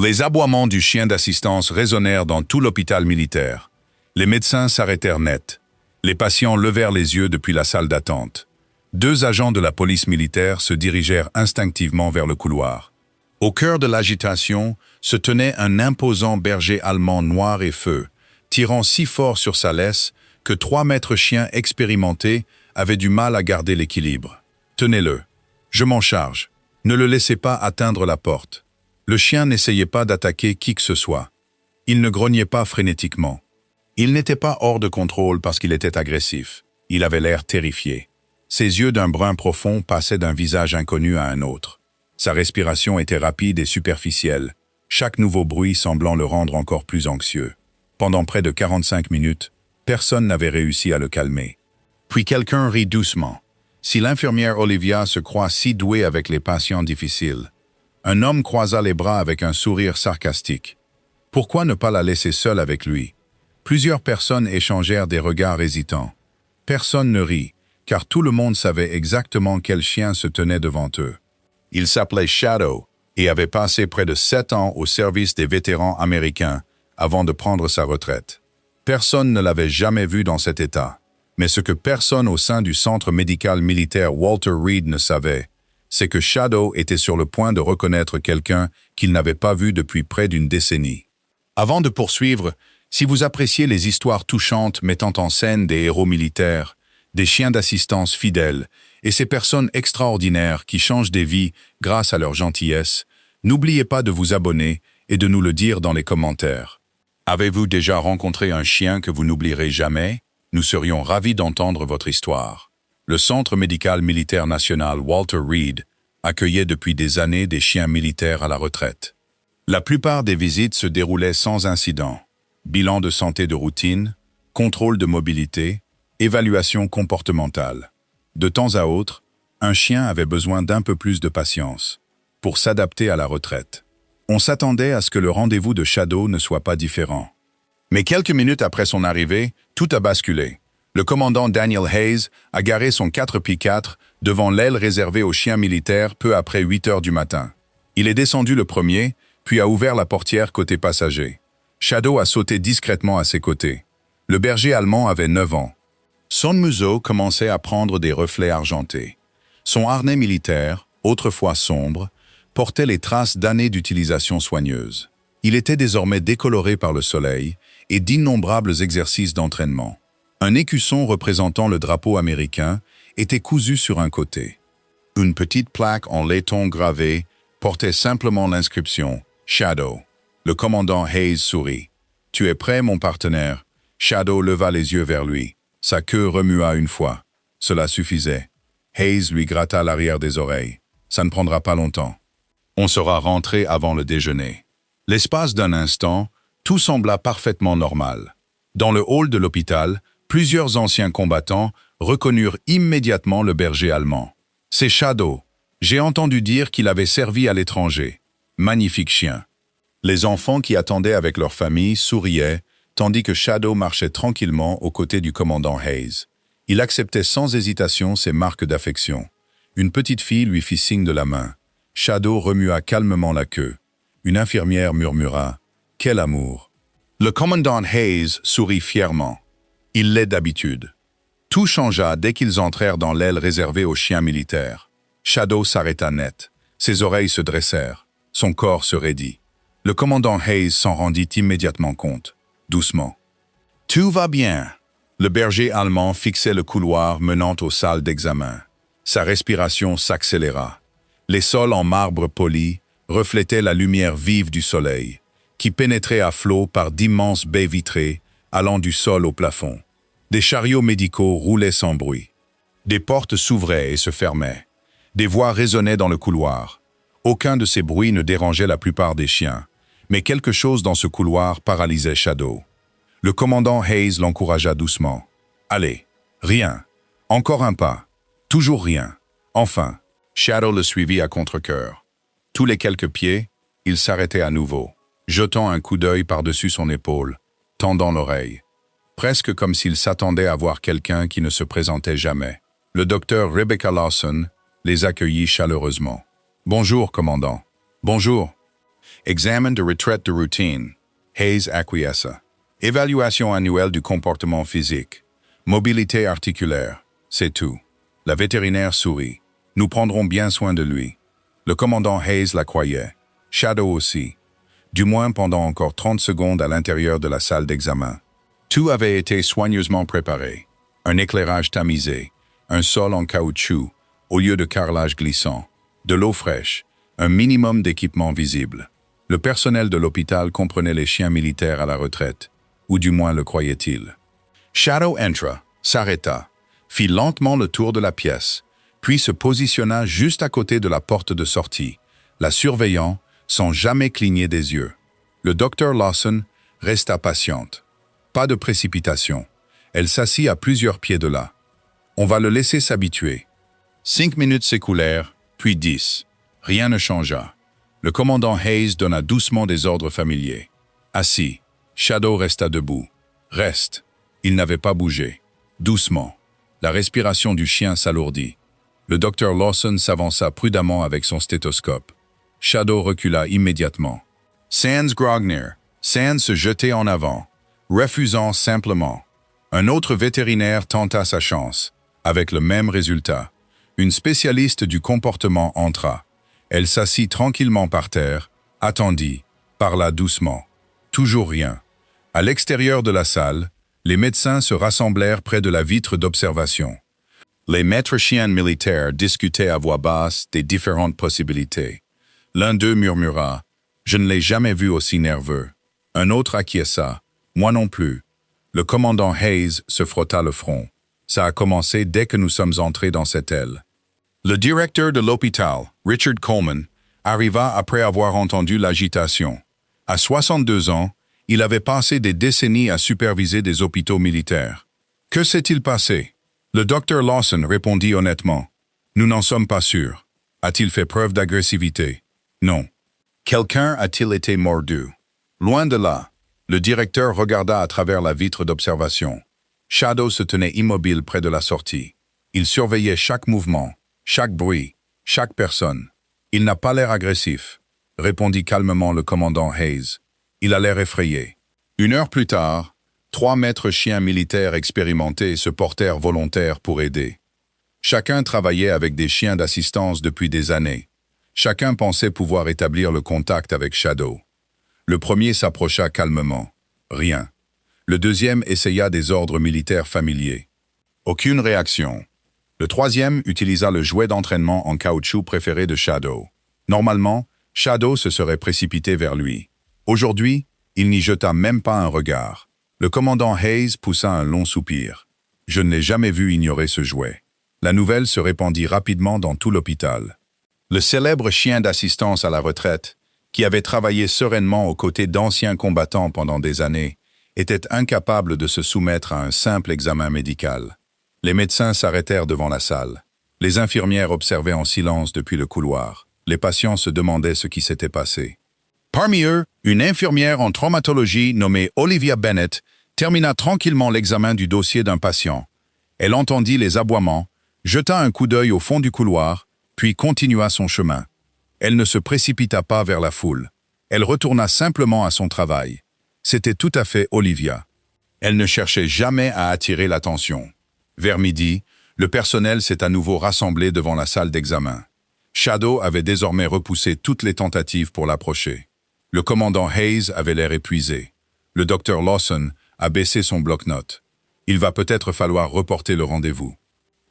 Les aboiements du chien d'assistance résonnèrent dans tout l'hôpital militaire. Les médecins s'arrêtèrent net. Les patients levèrent les yeux depuis la salle d'attente. 2 agents de la police militaire se dirigèrent instinctivement vers le couloir. Au cœur de l'agitation se tenait un imposant berger allemand noir et feu, tirant si fort sur sa laisse que 3 maîtres chiens expérimentés avaient du mal à garder l'équilibre. « Tenez-le. Je m'en charge. Ne le laissez pas atteindre la porte. » Le chien n'essayait pas d'attaquer qui que ce soit. Il ne grognait pas frénétiquement. Il n'était pas hors de contrôle parce qu'il était agressif. Il avait l'air terrifié. Ses yeux d'un brun profond passaient d'un visage inconnu à un autre. Sa respiration était rapide et superficielle, chaque nouveau bruit semblant le rendre encore plus anxieux. Pendant près de 45 minutes, personne n'avait réussi à le calmer. Puis quelqu'un rit doucement. Si l'infirmière Olivia se croit si douée avec les patients difficiles. Un homme croisa les bras avec un sourire sarcastique. Pourquoi ne pas la laisser seule avec lui? Plusieurs personnes échangèrent des regards hésitants. Personne ne rit, car tout le monde savait exactement quel chien se tenait devant eux. Il s'appelait Shadow et avait passé près de 7 ans au service des vétérans américains avant de prendre sa retraite. Personne ne l'avait jamais vu dans cet état. Mais ce que personne au sein du centre médical militaire Walter Reed ne savait, c'est que Shadow était sur le point de reconnaître quelqu'un qu'il n'avait pas vu depuis près d'une décennie. Avant de poursuivre, si vous appréciez les histoires touchantes mettant en scène des héros militaires, des chiens d'assistance fidèles et ces personnes extraordinaires qui changent des vies grâce à leur gentillesse, n'oubliez pas de vous abonner et de nous le dire dans les commentaires. Avez-vous déjà rencontré un chien que vous n'oublierez jamais? Nous serions ravis d'entendre votre histoire. Le Centre médical militaire national Walter Reed accueillait depuis des années des chiens militaires à la retraite. La plupart des visites se déroulaient sans incident. Bilan de santé de routine, contrôle de mobilité, évaluation comportementale. De temps à autre, un chien avait besoin d'un peu plus de patience pour s'adapter à la retraite. On s'attendait à ce que le rendez-vous de Shadow ne soit pas différent. Mais quelques minutes après son arrivée, tout a basculé. Le commandant Daniel Hayes a garé son 4x4 devant l'aile réservée aux chiens militaires peu après 8 heures du matin. Il est descendu le premier, puis a ouvert la portière côté passager. Shadow a sauté discrètement à ses côtés. Le berger allemand avait 9 ans. Son museau commençait à prendre des reflets argentés. Son harnais militaire, autrefois sombre, portait les traces d'années d'utilisation soigneuse. Il était désormais décoloré par le soleil et d'innombrables exercices d'entraînement. Un écusson représentant le drapeau américain était cousu sur un côté. Une petite plaque en laiton gravé portait simplement l'inscription « Shadow ». Le commandant Hayes sourit. « Tu es prêt, mon partenaire ?» Shadow leva les yeux vers lui. Sa queue remua une fois. Cela suffisait. Hayes lui gratta l'arrière des oreilles. « Ça ne prendra pas longtemps. On sera rentré avant le déjeuner. » L'espace d'un instant, tout sembla parfaitement normal. Dans le hall de l'hôpital, plusieurs anciens combattants reconnurent immédiatement le berger allemand. « C'est Shadow. J'ai entendu dire qu'il avait servi à l'étranger. Magnifique chien. » Les enfants qui attendaient avec leur famille souriaient, tandis que Shadow marchait tranquillement aux côtés du commandant Hayes. Il acceptait sans hésitation ses marques d'affection. Une petite fille lui fit signe de la main. Shadow remua calmement la queue. Une infirmière murmura « Quel amour !» Le commandant Hayes sourit fièrement. Il l'est d'habitude. Tout changea dès qu'ils entrèrent dans l'aile réservée aux chiens militaires. Shadow s'arrêta net. Ses oreilles se dressèrent. Son corps se raidit. Le commandant Hayes s'en rendit immédiatement compte, doucement. « Tout va bien !» Le berger allemand fixait le couloir menant aux salles d'examen. Sa respiration s'accéléra. Les sols en marbre poli reflétaient la lumière vive du soleil, qui pénétrait à flot par d'immenses baies vitrées allant du sol au plafond. Des chariots médicaux roulaient sans bruit. Des portes s'ouvraient et se fermaient. Des voix résonnaient dans le couloir. Aucun de ces bruits ne dérangeait la plupart des chiens, mais quelque chose dans ce couloir paralysait Shadow. Le commandant Hayes l'encouragea doucement. « Allez, rien. Encore un pas. Toujours rien. Enfin. » Shadow le suivit à contre-cœur. Tous les quelques pieds, il s'arrêtait à nouveau, jetant un coup d'œil par-dessus son épaule, tendant l'oreille, presque comme s'il s'attendait à voir quelqu'un qui ne se présentait jamais. Le docteur Rebecca Lawson les accueillit chaleureusement. « Bonjour, commandant. »« Bonjour. » Examen de retraite de routine. Hayes acquiesça. Évaluation annuelle du comportement physique. Mobilité articulaire. C'est tout. La vétérinaire sourit. Nous prendrons bien soin de lui. Le commandant Hayes la croyait. Shadow aussi. Du moins pendant encore 30 secondes à l'intérieur de la salle d'examen. Tout avait été soigneusement préparé. Un éclairage tamisé, un sol en caoutchouc, au lieu de carrelage glissant, de l'eau fraîche, un minimum d'équipement visible. Le personnel de l'hôpital comprenait les chiens militaires à la retraite, ou du moins le croyait-il. Shadow entra, s'arrêta, fit lentement le tour de la pièce, puis se positionna juste à côté de la porte de sortie, la surveillant sans jamais cligner des yeux. Le docteur Lawson resta patiente. Pas de précipitation. Elle s'assit à plusieurs pieds de là. On va le laisser s'habituer. 5 minutes s'écoulèrent, puis 10. Rien ne changea. Le commandant Hayes donna doucement des ordres familiers. Assis, Shadow resta debout. Reste. Il n'avait pas bougé. Doucement. La respiration du chien s'alourdit. Le docteur Lawson s'avança prudemment avec son stéthoscope. Shadow recula immédiatement. Sans grognir, sans se jeter en avant, refusant simplement. Un autre vétérinaire tenta sa chance, avec le même résultat. Une spécialiste du comportement entra. Elle s'assit tranquillement par terre, attendit, parla doucement. Toujours rien. À l'extérieur de la salle, les médecins se rassemblèrent près de la vitre d'observation. Les maîtres chiens militaires discutaient à voix basse des différentes possibilités. L'un d'eux murmura « Je ne l'ai jamais vu aussi nerveux ». Un autre acquiesça « Moi non plus ». Le commandant Hayes se frotta le front. Ça a commencé dès que nous sommes entrés dans cette aile. Le directeur de l'hôpital, Richard Coleman, arriva après avoir entendu l'agitation. À 62 ans, il avait passé des décennies à superviser des hôpitaux militaires. Que s'est-il passé? Le docteur Lawson répondit honnêtement. Nous n'en sommes pas sûrs. A-t-il fait preuve d'agressivité? Non. Quelqu'un a-t-il été mordu? Loin de là. Le directeur regarda à travers la vitre d'observation. Shadow se tenait immobile près de la sortie. Il surveillait chaque mouvement, chaque bruit, chaque personne. Il n'a pas l'air agressif, répondit calmement le commandant Hayes. Il a l'air effrayé. 1 heure plus tard, 3 maîtres chiens militaires expérimentés se portèrent volontaires pour aider. Chacun travaillait avec des chiens d'assistance depuis des années. Chacun pensait pouvoir établir le contact avec Shadow. Le premier s'approcha calmement. Rien. Le deuxième essaya des ordres militaires familiers. Aucune réaction. Le troisième utilisa le jouet d'entraînement en caoutchouc préféré de Shadow. Normalement, Shadow se serait précipité vers lui. Aujourd'hui, il n'y jeta même pas un regard. Le commandant Hayes poussa un long soupir. Je ne l'ai jamais vu ignorer ce jouet. La nouvelle se répandit rapidement dans tout l'hôpital. Le célèbre chien d'assistance à la retraite, qui avait travaillé sereinement aux côtés d'anciens combattants pendant des années, était incapable de se soumettre à un simple examen médical. Les médecins s'arrêtèrent devant la salle. Les infirmières observaient en silence depuis le couloir. Les patients se demandaient ce qui s'était passé. Parmi eux, une infirmière en traumatologie nommée Olivia Bennett termina tranquillement l'examen du dossier d'un patient. Elle entendit les aboiements, jeta un coup d'œil au fond du couloir, puis continua son chemin. Elle ne se précipita pas vers la foule. Elle retourna simplement à son travail. C'était tout à fait Olivia. Elle ne cherchait jamais à attirer l'attention. Vers midi, le personnel s'est à nouveau rassemblé devant la salle d'examen. Shadow avait désormais repoussé toutes les tentatives pour l'approcher. Le commandant Hayes avait l'air épuisé. Le docteur Lawson a baissé son bloc-notes. Il va peut-être falloir reporter le rendez-vous.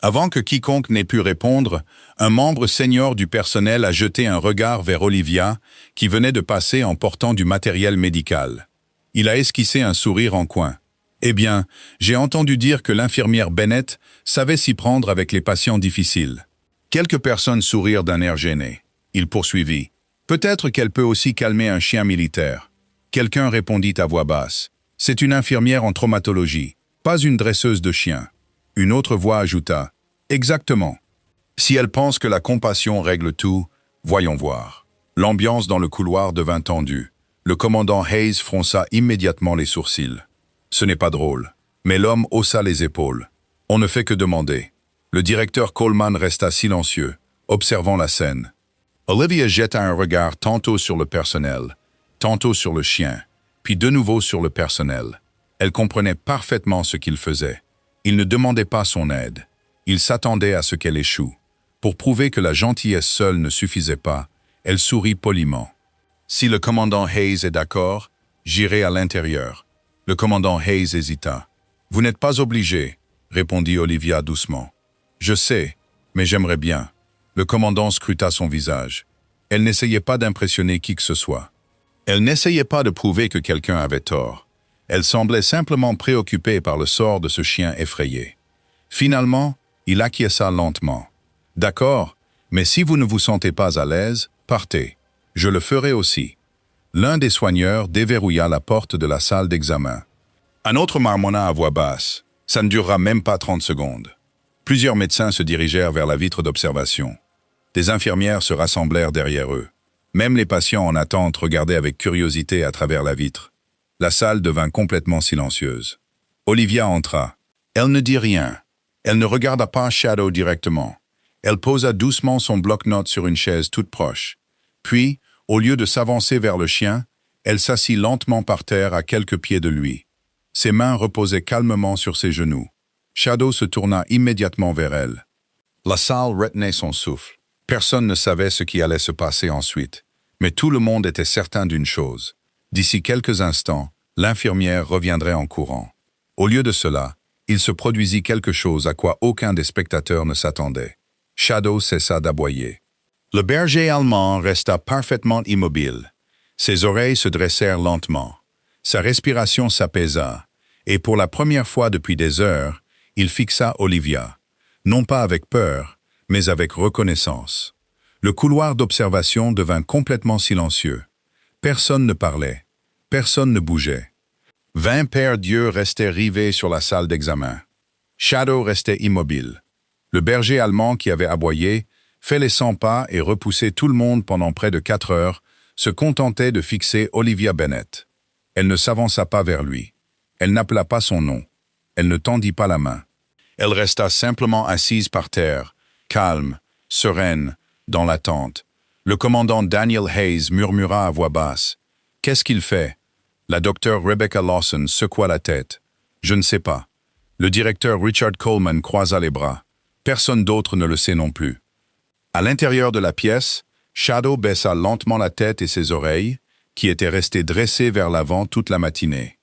Avant que quiconque n'ait pu répondre, un membre senior du personnel a jeté un regard vers Olivia, qui venait de passer en portant du matériel médical. Il a esquissé un sourire en coin. « Eh bien, j'ai entendu dire que l'infirmière Bennett savait s'y prendre avec les patients difficiles. » Quelques personnes sourirent d'un air gêné. Il poursuivit. « Peut-être qu'elle peut aussi calmer un chien militaire. » Quelqu'un répondit à voix basse. « C'est une infirmière en traumatologie, pas une dresseuse de chiens. » Une autre voix ajouta. « Exactement. Si elle pense que la compassion règle tout, voyons voir. » L'ambiance dans le couloir devint tendue. Le commandant Hayes fronça immédiatement les sourcils. Ce n'est pas drôle. Mais l'homme haussa les épaules. On ne fait que demander. Le directeur Coleman resta silencieux, observant la scène. Olivia jeta un regard tantôt sur le personnel, tantôt sur le chien, puis de nouveau sur le personnel. Elle comprenait parfaitement ce qu'il faisait. Il ne demandait pas son aide. Il s'attendait à ce qu'elle échoue. Pour prouver que la gentillesse seule ne suffisait pas, elle sourit poliment. « Si le commandant Hayes est d'accord, j'irai à l'intérieur. » Le commandant Hayes hésita. « Vous n'êtes pas obligé, » répondit Olivia doucement. « Je sais, mais j'aimerais bien. » Le commandant scruta son visage. Elle n'essayait pas d'impressionner qui que ce soit. Elle n'essayait pas de prouver que quelqu'un avait tort. Elle semblait simplement préoccupée par le sort de ce chien effrayé. Finalement, il acquiesça lentement. « D'accord, mais si vous ne vous sentez pas à l'aise, partez. Je le ferai aussi. » L'un des soigneurs déverrouilla la porte de la salle d'examen. Un autre marmonna à voix basse. Ça ne durera même pas 30 secondes. Plusieurs médecins se dirigèrent vers la vitre d'observation. Des infirmières se rassemblèrent derrière eux. Même les patients en attente regardaient avec curiosité à travers la vitre. La salle devint complètement silencieuse. Olivia entra. Elle ne dit rien. Elle ne regarda pas Shadow directement. Elle posa doucement son bloc-notes sur une chaise toute proche. Puis, au lieu de s'avancer vers le chien, elle s'assit lentement par terre à quelques pieds de lui. Ses mains reposaient calmement sur ses genoux. Shadow se tourna immédiatement vers elle. La salle retenait son souffle. Personne ne savait ce qui allait se passer ensuite, mais tout le monde était certain d'une chose. D'ici quelques instants, l'infirmière reviendrait en courant. Au lieu de cela, il se produisit quelque chose à quoi aucun des spectateurs ne s'attendait. Shadow cessa d'aboyer. Le berger allemand resta parfaitement immobile. Ses oreilles se dressèrent lentement. Sa respiration s'apaisa, et pour la première fois depuis des heures, il fixa Olivia, non pas avec peur, mais avec reconnaissance. Le couloir d'observation devint complètement silencieux. Personne ne parlait, personne ne bougeait. 20 paires d'yeux restaient rivés sur la salle d'examen. Shadow restait immobile. Le berger allemand qui avait aboyé, fait les 100 pas et repoussé tout le monde pendant près de 4 heures, se contentait de fixer Olivia Bennett. Elle ne s'avança pas vers lui. Elle n'appela pas son nom. Elle ne tendit pas la main. Elle resta simplement assise par terre, calme, sereine, dans l'attente. Le commandant Daniel Hayes murmura à voix basse. « Qu'est-ce qu'il fait ?» La docteure Rebecca Lawson secoua la tête. « Je ne sais pas. » Le directeur Richard Coleman croisa les bras. Personne d'autre ne le sait non plus. À l'intérieur de la pièce, Shadow baissa lentement la tête et ses oreilles, qui étaient restées dressées vers l'avant toute la matinée.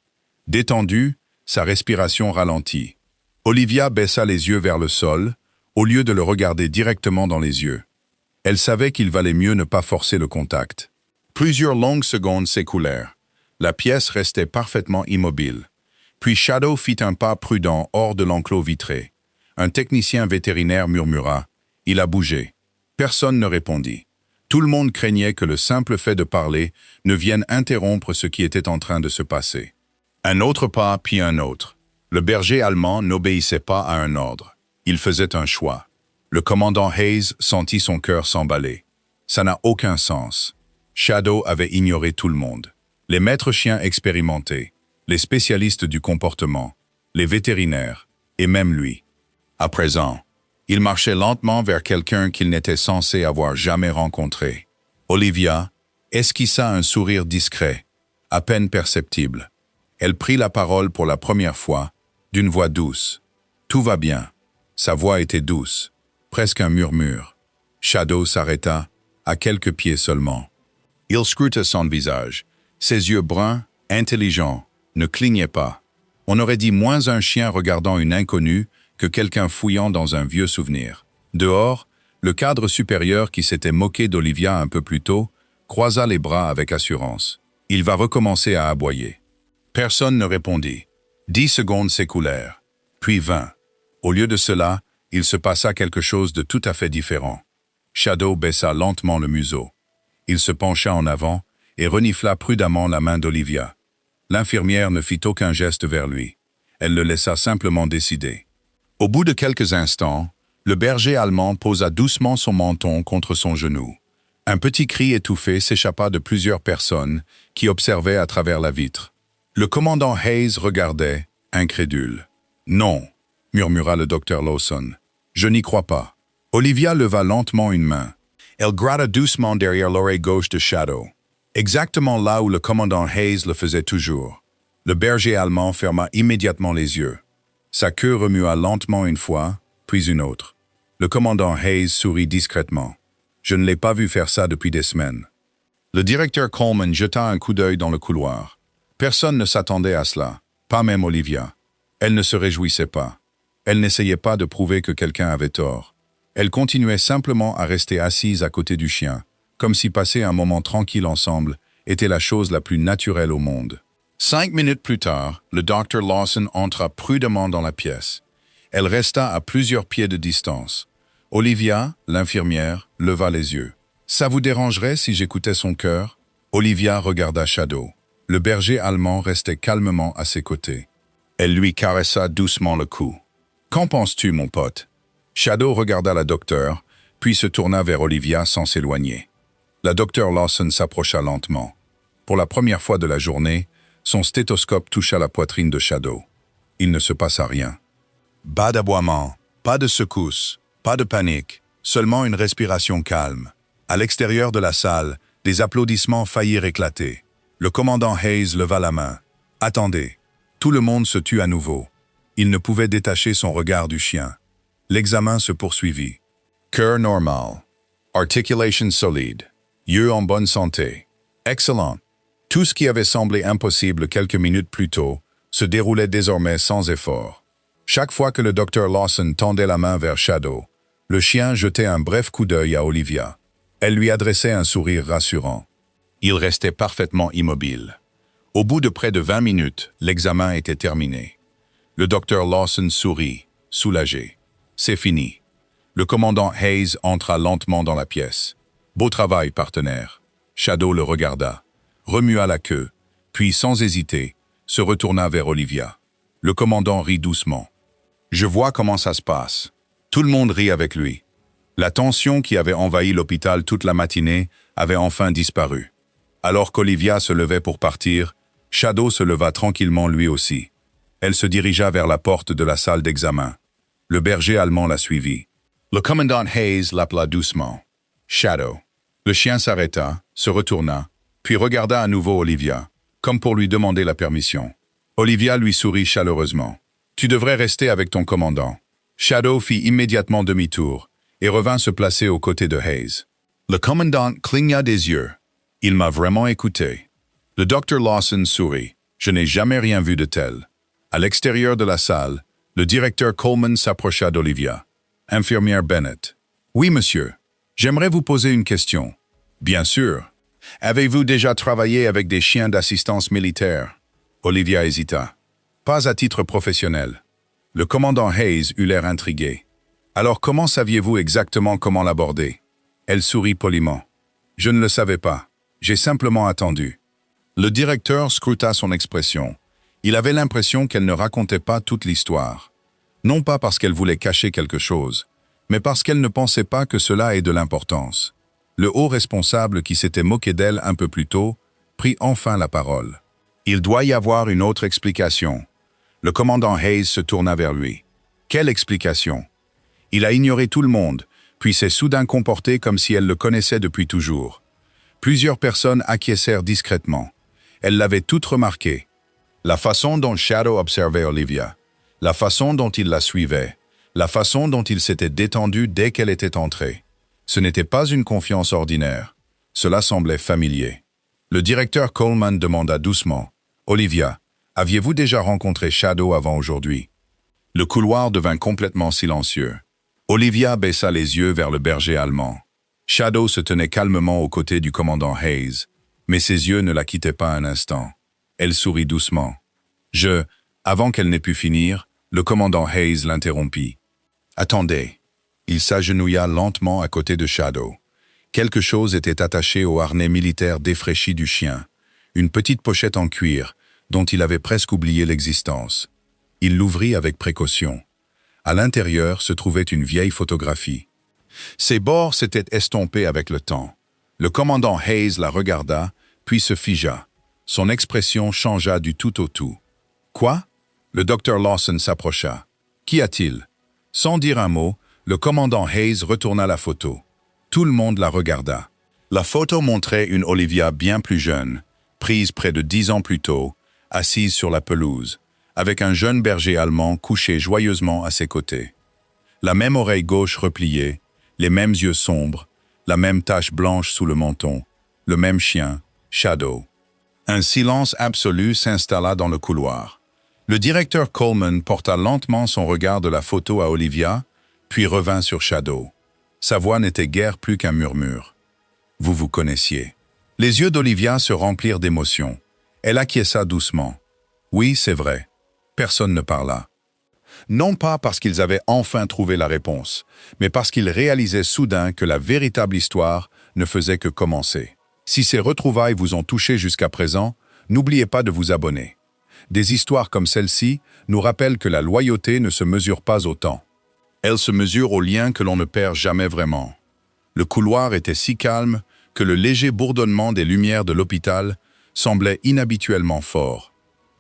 Détendue, sa respiration ralentit. Olivia baissa les yeux vers le sol, au lieu de le regarder directement dans les yeux. Elle savait qu'il valait mieux ne pas forcer le contact. Plusieurs longues secondes s'écoulèrent. La pièce restait parfaitement immobile. Puis Shadow fit un pas prudent hors de l'enclos vitré. Un technicien vétérinaire murmura « Il a bougé ». Personne ne répondit. Tout le monde craignait que le simple fait de parler ne vienne interrompre ce qui était en train de se passer. Un autre pas, puis un autre. Le berger allemand n'obéissait pas à un ordre. Il faisait un choix. Le commandant Hayes sentit son cœur s'emballer. Ça n'a aucun sens. Shadow avait ignoré tout le monde. Les maîtres chiens expérimentés, les spécialistes du comportement, les vétérinaires, et même lui. À présent, il marchait lentement vers quelqu'un qu'il n'était censé avoir jamais rencontré. Olivia esquissa un sourire discret, à peine perceptible. Elle prit la parole pour la première fois, d'une voix douce. Tout va bien. Sa voix était douce, presque un murmure. Shadow s'arrêta, à quelques pieds seulement. Il scruta son visage. Ses yeux bruns, intelligents, ne clignaient pas. On aurait dit moins un chien regardant une inconnue que quelqu'un fouillant dans un vieux souvenir. Dehors, le cadre supérieur qui s'était moqué d'Olivia un peu plus tôt croisa les bras avec assurance. Il va recommencer à aboyer. Personne ne répondit. 10 secondes s'écoulèrent, puis 20. Au lieu de cela, il se passa quelque chose de tout à fait différent. Shadow baissa lentement le museau. Il se pencha en avant et renifla prudemment la main d'Olivia. L'infirmière ne fit aucun geste vers lui. Elle le laissa simplement décider. Au bout de quelques instants, le berger allemand posa doucement son menton contre son genou. Un petit cri étouffé s'échappa de plusieurs personnes qui observaient à travers la vitre. Le commandant Hayes regardait, incrédule. « Non », murmura le docteur Lawson. « Je n'y crois pas. » Olivia leva lentement une main. Elle gratta doucement derrière l'oreille gauche de Shadow. exactement là où le commandant Hayes le faisait toujours. Le berger allemand ferma immédiatement les yeux. Sa queue remua lentement une fois, puis une autre. Le commandant Hayes sourit discrètement. Je ne l'ai pas vu faire ça depuis des semaines. Le directeur Coleman jeta un coup d'œil dans le couloir. Personne ne s'attendait à cela, pas même Olivia. Elle ne se réjouissait pas. Elle n'essayait pas de prouver que quelqu'un avait tort. Elle continuait simplement à rester assise à côté du chien, comme si passer un moment tranquille ensemble était la chose la plus naturelle au monde. 5 minutes plus tard, le Dr. Lawson entra prudemment dans la pièce. Elle resta à plusieurs pieds de distance. Olivia, l'infirmière, leva les yeux. « Ça vous dérangerait si j'écoutais son cœur ?» Olivia regarda Shadow. Le berger allemand restait calmement à ses côtés. Elle lui caressa doucement le cou. « Qu'en penses-tu, mon pote ?» Shadow regarda la docteure, puis se tourna vers Olivia sans s'éloigner. La docteure Lawson s'approcha lentement. Pour la première fois de la journée, son stéthoscope toucha la poitrine de Shadow. Il ne se passa rien. Pas d'aboiement, pas de secousse, pas de panique, seulement une respiration calme. À l'extérieur de la salle, des applaudissements faillirent éclater. Le commandant Hayes leva la main. « Attendez !» Tout le monde se tut à nouveau. Il ne pouvait détacher son regard du chien. L'examen se poursuivit. Cœur normal. Articulation solide. Yeux en bonne santé. Excellent. Tout ce qui avait semblé impossible quelques minutes plus tôt se déroulait désormais sans effort. Chaque fois que le Dr. Lawson tendait la main vers Shadow, le chien jetait un bref coup d'œil à Olivia. Elle lui adressait un sourire rassurant. Il restait parfaitement immobile. Au bout de près de 20 minutes, l'examen était terminé. Le Dr. Lawson sourit, soulagé. C'est fini. Le commandant Hayes entra lentement dans la pièce. Beau travail, partenaire. Shadow le regarda, remua la queue, puis sans hésiter, se retourna vers Olivia. Le commandant rit doucement. Je vois comment ça se passe. Tout le monde rit avec lui. La tension qui avait envahi l'hôpital toute la matinée avait enfin disparu. Alors qu'Olivia se levait pour partir, Shadow se leva tranquillement lui aussi. Elle se dirigea vers la porte de la salle d'examen. Le berger allemand la suivit. Le commandant Hayes l'appela doucement. Shadow. Le chien s'arrêta, se retourna, puis regarda à nouveau Olivia, comme pour lui demander la permission. Olivia lui sourit chaleureusement. « Tu devrais rester avec ton commandant. » Shadow fit immédiatement demi-tour et revint se placer aux côtés de Hayes. Le commandant cligna des yeux. Il m'a vraiment écouté. Le Dr. Lawson sourit. Je n'ai jamais rien vu de tel. À l'extérieur de la salle, le directeur Coleman s'approcha d'Olivia. Infirmière Bennett. Oui, monsieur. J'aimerais vous poser une question. Bien sûr. Avez-vous déjà travaillé avec des chiens d'assistance militaire? Olivia hésita. Pas à titre professionnel. Le commandant Hayes eut l'air intrigué. Alors comment saviez-vous exactement comment l'aborder? Elle sourit poliment. Je ne le savais pas. J'ai simplement attendu. Le directeur scruta son expression. Il avait l'impression qu'elle ne racontait pas toute l'histoire. Non pas parce qu'elle voulait cacher quelque chose, mais parce qu'elle ne pensait pas que cela ait de l'importance. Le haut responsable qui s'était moqué d'elle un peu plus tôt prit enfin la parole. Il doit y avoir une autre explication. Le commandant Hayes se tourna vers lui. Quelle explication? Il a ignoré tout le monde, puis s'est soudain comporté comme si elle le connaissait depuis toujours. Plusieurs personnes acquiescèrent discrètement. Elles l'avaient toutes remarqué. La façon dont Shadow observait Olivia, la façon dont il la suivait, la façon dont il s'était détendu dès qu'elle était entrée. Ce n'était pas une confiance ordinaire. Cela semblait familier. Le directeur Coleman demanda doucement. « Olivia, aviez-vous déjà rencontré Shadow avant aujourd'hui ?» Le couloir devint complètement silencieux. Olivia baissa les yeux vers le berger allemand. Shadow se tenait calmement aux côtés du commandant Hayes, mais ses yeux ne la quittaient pas un instant. Elle sourit doucement. Avant qu'elle n'ait pu finir, le commandant Hayes l'interrompit. « Attendez. » Il s'agenouilla lentement à côté de Shadow. Quelque chose était attaché au harnais militaire défraîchi du chien, une petite pochette en cuir, dont il avait presque oublié l'existence. Il l'ouvrit avec précaution. À l'intérieur se trouvait une vieille photographie. Ses bords s'étaient estompés avec le temps. Le commandant Hayes la regarda, puis se figea. Son expression changea du tout au tout. « Quoi ?» Le Dr. Lawson s'approcha. « Qu'y a-t-il » Sans dire un mot, le commandant Hayes retourna la photo. Tout le monde la regarda. La photo montrait une Olivia bien plus jeune, prise près de 10 ans plus tôt, assise sur la pelouse, avec un jeune berger allemand couché joyeusement à ses côtés. La même oreille gauche repliée, les mêmes yeux sombres, la même tache blanche sous le menton, le même chien, Shadow. Un silence absolu s'installa dans le couloir. Le directeur Coleman porta lentement son regard de la photo à Olivia, puis revint sur Shadow. Sa voix n'était guère plus qu'un murmure. « Vous vous connaissiez. » Les yeux d'Olivia se remplirent d'émotion. Elle acquiesça doucement. « Oui, c'est vrai. » Personne ne parla. Non pas parce qu'ils avaient enfin trouvé la réponse, mais parce qu'ils réalisaient soudain que la véritable histoire ne faisait que commencer. Si ces retrouvailles vous ont touché jusqu'à présent, n'oubliez pas de vous abonner. Des histoires comme celle-ci nous rappellent que la loyauté ne se mesure pas au temps. Elle se mesure au lien que l'on ne perd jamais vraiment. Le couloir était si calme que le léger bourdonnement des lumières de l'hôpital semblait inhabituellement fort.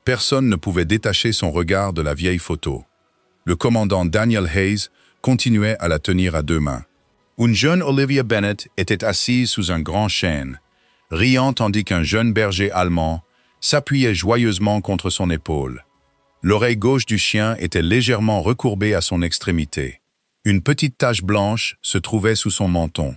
Personne ne pouvait détacher son regard de la vieille photo. Le commandant Daniel Hayes continuait à la tenir à deux mains. Une jeune Olivia Bennett était assise sous un grand chêne, riant tandis qu'un jeune berger allemand s'appuyait joyeusement contre son épaule. L'oreille gauche du chien était légèrement recourbée à son extrémité. Une petite tache blanche se trouvait sous son menton.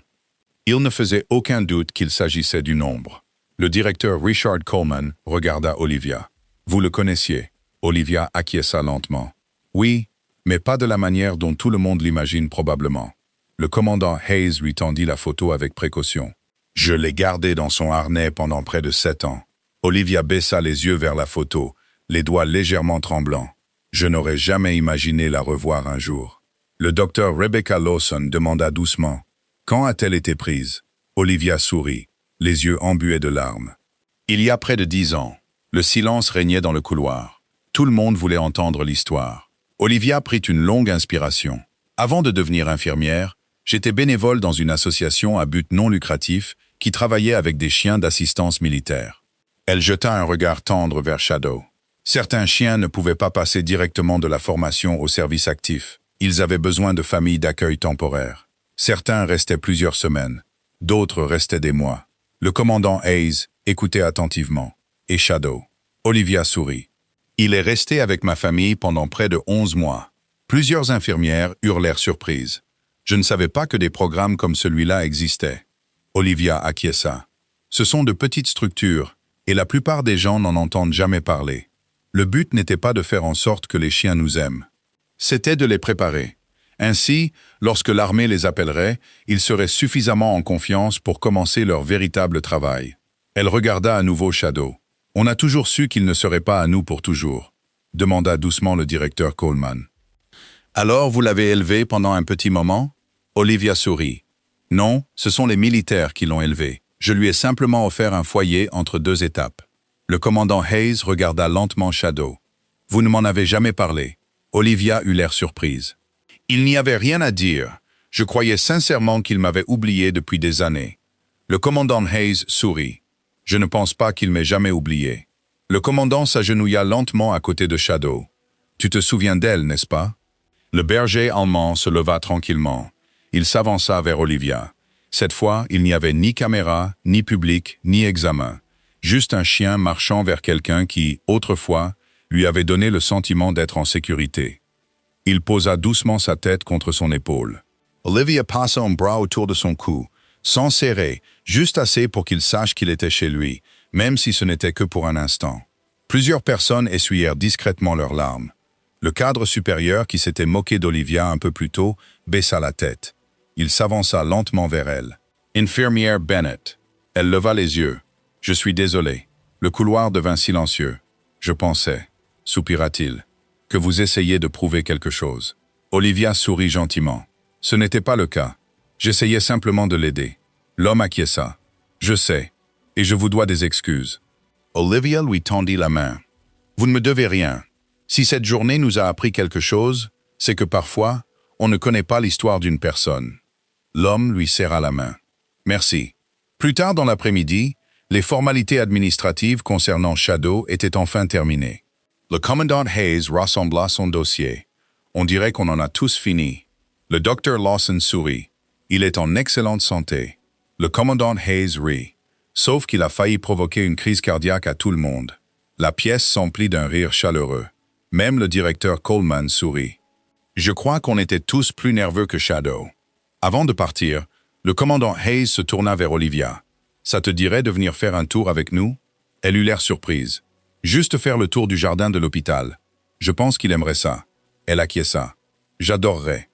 Il ne faisait aucun doute qu'il s'agissait d'une ombre. Le directeur Richard Coleman regarda Olivia. « Vous le connaissiez ?» Olivia acquiesça lentement. « Oui, mais pas de la manière dont tout le monde l'imagine probablement. » Le commandant Hayes lui tendit la photo avec précaution. « Je l'ai gardée dans son harnais pendant près de 7 ans. » Olivia baissa les yeux vers la photo, les doigts légèrement tremblants. « Je n'aurais jamais imaginé la revoir un jour. » Le docteur Rebecca Lawson demanda doucement. « Quand a-t-elle été prise ?» Olivia sourit, les yeux embués de larmes. « Il y a près de 10 ans. » Le silence régnait dans le couloir. Tout le monde voulait entendre l'histoire. Olivia prit une longue inspiration. « Avant de devenir infirmière, j'étais bénévole dans une association à but non lucratif qui travaillait avec des chiens d'assistance militaire. » Elle jeta un regard tendre vers Shadow. Certains chiens ne pouvaient pas passer directement de la formation au service actif. Ils avaient besoin de familles d'accueil temporaires. Certains restaient plusieurs semaines. D'autres restaient des mois. Le commandant Hayes écoutait attentivement. Et Shadow. Olivia sourit. « Il est resté avec ma famille pendant près de 11 mois. » Plusieurs infirmières hurlèrent surprise. « Je ne savais pas que des programmes comme celui-là existaient. » Olivia acquiesça. « Ce sont de petites structures, et la plupart des gens n'en entendent jamais parler. Le but n'était pas de faire en sorte que les chiens nous aiment. C'était de les préparer. Ainsi, lorsque l'armée les appellerait, ils seraient suffisamment en confiance pour commencer leur véritable travail. » Elle regarda à nouveau Shadow. « On a toujours su qu'il ne serait pas à nous pour toujours, » demanda doucement le directeur Coleman. « Alors vous l'avez élevé pendant un petit moment ?» Olivia sourit. « Non, ce sont les militaires qui l'ont élevé. Je lui ai simplement offert un foyer entre 2 étapes. » Le commandant Hayes regarda lentement Shadow. « Vous ne m'en avez jamais parlé. » Olivia eut l'air surprise. « Il n'y avait rien à dire. Je croyais sincèrement qu'il m'avait oublié depuis des années. » Le commandant Hayes sourit. « Je ne pense pas qu'il m'ait jamais oublié. » Le commandant s'agenouilla lentement à côté de Shadow. « Tu te souviens d'elle, n'est-ce pas ?» Le berger allemand se leva tranquillement. Il s'avança vers Olivia. Cette fois, il n'y avait ni caméra, ni public, ni examen. Juste un chien marchant vers quelqu'un qui, autrefois, lui avait donné le sentiment d'être en sécurité. Il posa doucement sa tête contre son épaule. Olivia passa un bras autour de son cou, sans serrer, juste assez pour qu'il sache qu'il était chez lui, même si ce n'était que pour un instant. Plusieurs personnes essuyèrent discrètement leurs larmes. Le cadre supérieur qui s'était moqué d'Olivia un peu plus tôt baissa la tête. Il s'avança lentement vers elle. « Infirmière Bennett. » Elle leva les yeux. « Je suis désolé. » Le couloir devint silencieux. « Je pensais, » soupira-t-il, « que vous essayiez de prouver quelque chose. » Olivia sourit gentiment. « Ce n'était pas le cas. J'essayais simplement de l'aider. » L'homme acquiesça. « Je sais, et je vous dois des excuses. » Olivia lui tendit la main. « Vous ne me devez rien. Si cette journée nous a appris quelque chose, c'est que parfois, on ne connaît pas l'histoire d'une personne. » L'homme lui serra la main. « Merci. » Plus tard dans l'après-midi, les formalités administratives concernant Shadow étaient enfin terminées. Le commandant Hayes rassembla son dossier. « On dirait qu'on en a tous fini. » Le docteur Lawson sourit. « Il est en excellente santé. » Le commandant Hayes rit, sauf qu'il a failli provoquer une crise cardiaque à tout le monde. La pièce s'emplit d'un rire chaleureux. Même le directeur Coleman sourit. Je crois qu'on était tous plus nerveux que Shadow. Avant de partir, le commandant Hayes se tourna vers Olivia. « Ça te dirait de venir faire un tour avec nous ?» Elle eut l'air surprise. « Juste faire le tour du jardin de l'hôpital. Je pense qu'il aimerait ça. » Elle acquiesça. « J'adorerais. »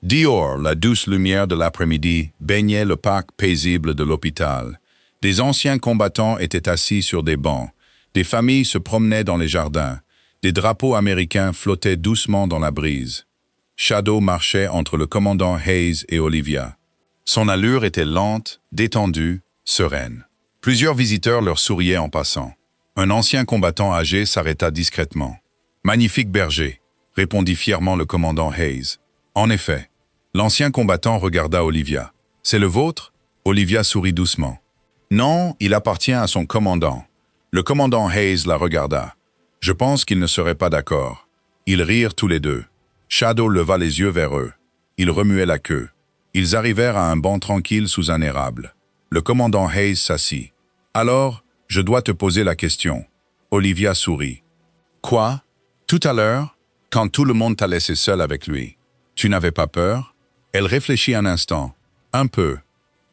Dehors, la douce lumière de l'après-midi baignait le parc paisible de l'hôpital. Des anciens combattants étaient assis sur des bancs. Des familles se promenaient dans les jardins. Des drapeaux américains flottaient doucement dans la brise. Shadow marchait entre le commandant Hayes et Olivia. Son allure était lente, détendue, sereine. Plusieurs visiteurs leur souriaient en passant. Un ancien combattant âgé s'arrêta discrètement. « Magnifique berger », répondit fièrement le commandant Hayes. En effet, l'ancien combattant regarda Olivia. « C'est le vôtre ?» Olivia sourit doucement. « Non, il appartient à son commandant. » Le commandant Hayes la regarda. « Je pense qu'ils ne seraient pas d'accord. » Ils rirent tous les deux. Shadow leva les yeux vers eux. Il remuait la queue. Ils arrivèrent à un banc tranquille sous un érable. Le commandant Hayes s'assit. « Alors, je dois te poser la question. » Olivia sourit. « Quoi? Tout à l'heure, quand tout le monde t'a laissé seul avec lui, tu n'avais pas peur ?» Elle réfléchit un instant. « Un peu. »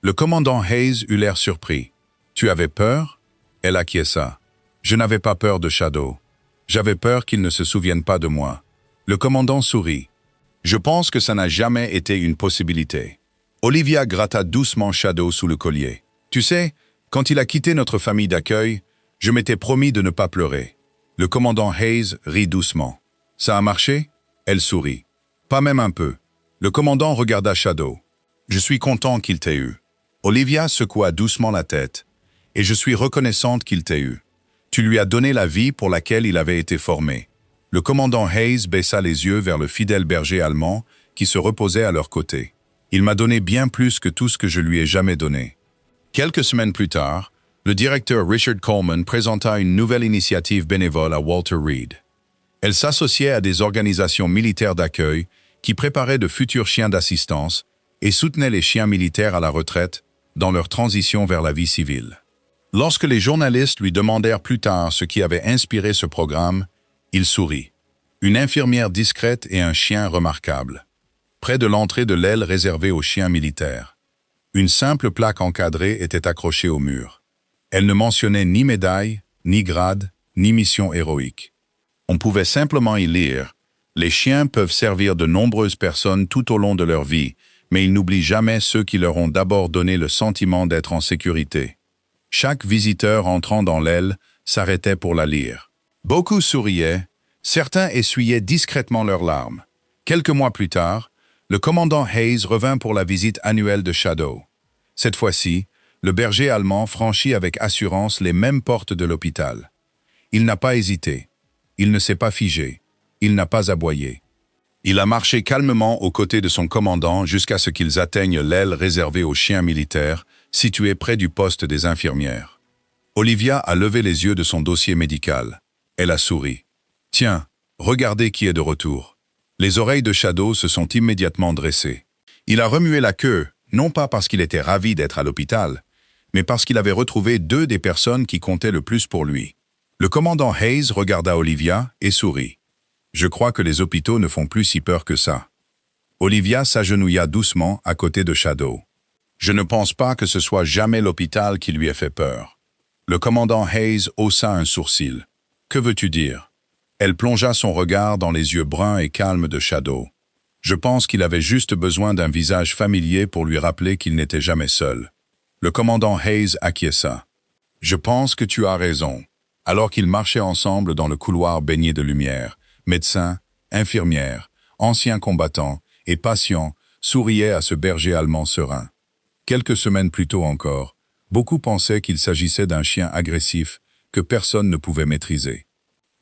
Le commandant Hayes eut l'air surpris. « Tu avais peur ?» Elle acquiesça. « Je n'avais pas peur de Shadow. J'avais peur qu'il ne se souvienne pas de moi. » Le commandant sourit. « Je pense que ça n'a jamais été une possibilité. » Olivia gratta doucement Shadow sous le collier. « Tu sais, quand il a quitté notre famille d'accueil, je m'étais promis de ne pas pleurer. » Le commandant Hayes rit doucement. « Ça a marché ?» Elle sourit. « Pas même un peu. » Le commandant regarda Shadow. « Je suis content qu'il t'ait eu. » Olivia secoua doucement la tête. « Et je suis reconnaissante qu'il t'ait eu. Tu lui as donné la vie pour laquelle il avait été formé. » Le commandant Hayes baissa les yeux vers le fidèle berger allemand qui se reposait à leur côté. « Il m'a donné bien plus que tout ce que je lui ai jamais donné. » Quelques semaines plus tard, le directeur Richard Coleman présenta une nouvelle initiative bénévole à Walter Reed. Elle s'associait à des organisations militaires d'accueil qui préparaient de futurs chiens d'assistance et soutenaient les chiens militaires à la retraite dans leur transition vers la vie civile. Lorsque les journalistes lui demandèrent plus tard ce qui avait inspiré ce programme, il sourit. Une infirmière discrète et un chien remarquable. Près de l'entrée de l'aile réservée aux chiens militaires. Une simple plaque encadrée était accrochée au mur. Elle ne mentionnait ni médaille, ni grade, ni mission héroïque. On pouvait simplement y lire « Les chiens peuvent servir de nombreuses personnes tout au long de leur vie, mais ils n'oublient jamais ceux qui leur ont d'abord donné le sentiment d'être en sécurité. » Chaque visiteur entrant dans l'aile s'arrêtait pour la lire. Beaucoup souriaient, certains essuyaient discrètement leurs larmes. Quelques mois plus tard, le commandant Hayes revint pour la visite annuelle de Shadow. Cette fois-ci, le berger allemand franchit avec assurance les mêmes portes de l'hôpital. Il n'a pas hésité. Il ne s'est pas figé. Il n'a pas aboyé. Il a marché calmement aux côtés de son commandant jusqu'à ce qu'ils atteignent l'aile réservée aux chiens militaires, située près du poste des infirmières. Olivia a levé les yeux de son dossier médical. Elle a souri. « Tiens, regardez qui est de retour. » Les oreilles de Shadow se sont immédiatement dressées. Il a remué la queue, non pas parce qu'il était ravi d'être à l'hôpital, mais parce qu'il avait retrouvé deux des personnes qui comptaient le plus pour lui. Le commandant Hayes regarda Olivia et sourit. « Je crois que les hôpitaux ne font plus si peur que ça. » Olivia s'agenouilla doucement à côté de Shadow. « Je ne pense pas que ce soit jamais l'hôpital qui lui ait fait peur. » Le commandant Hayes haussa un sourcil. « Que veux-tu dire ?» Elle plongea son regard dans les yeux bruns et calmes de Shadow. Je pense qu'il avait juste besoin d'un visage familier pour lui rappeler qu'il n'était jamais seul. Le commandant Hayes acquiesça. « Je pense que tu as raison. » Alors qu'ils marchaient ensemble dans le couloir baigné de lumière, médecins, infirmières, anciens combattants et patients souriaient à ce berger allemand serein. Quelques semaines plus tôt encore, beaucoup pensaient qu'il s'agissait d'un chien agressif que personne ne pouvait maîtriser.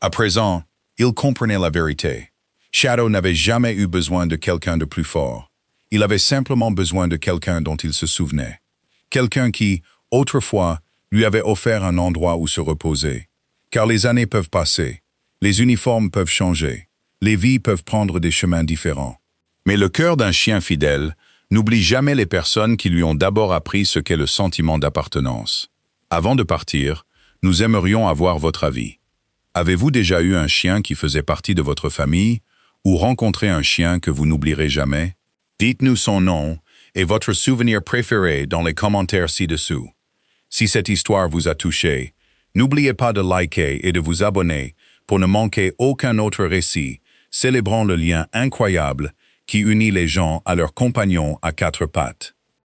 À présent, ils comprenaient la vérité. Shadow n'avait jamais eu besoin de quelqu'un de plus fort. Il avait simplement besoin de quelqu'un dont il se souvenait. Quelqu'un qui, autrefois, lui avait offert un endroit où se reposer. Car les années peuvent passer, les uniformes peuvent changer, les vies peuvent prendre des chemins différents. Mais le cœur d'un chien fidèle N'oublie jamais les personnes qui lui ont d'abord appris ce qu'est le sentiment d'appartenance. Avant de partir, nous aimerions avoir votre avis. Avez-vous déjà eu un chien qui faisait partie de votre famille ou rencontré un chien que vous n'oublierez jamais? Dites-nous son nom et votre souvenir préféré dans les commentaires ci-dessous. Si cette histoire vous a touché, n'oubliez pas de liker et de vous abonner pour ne manquer aucun autre récit célébrant le lien incroyable qui unit les gens à leurs compagnons à quatre pattes.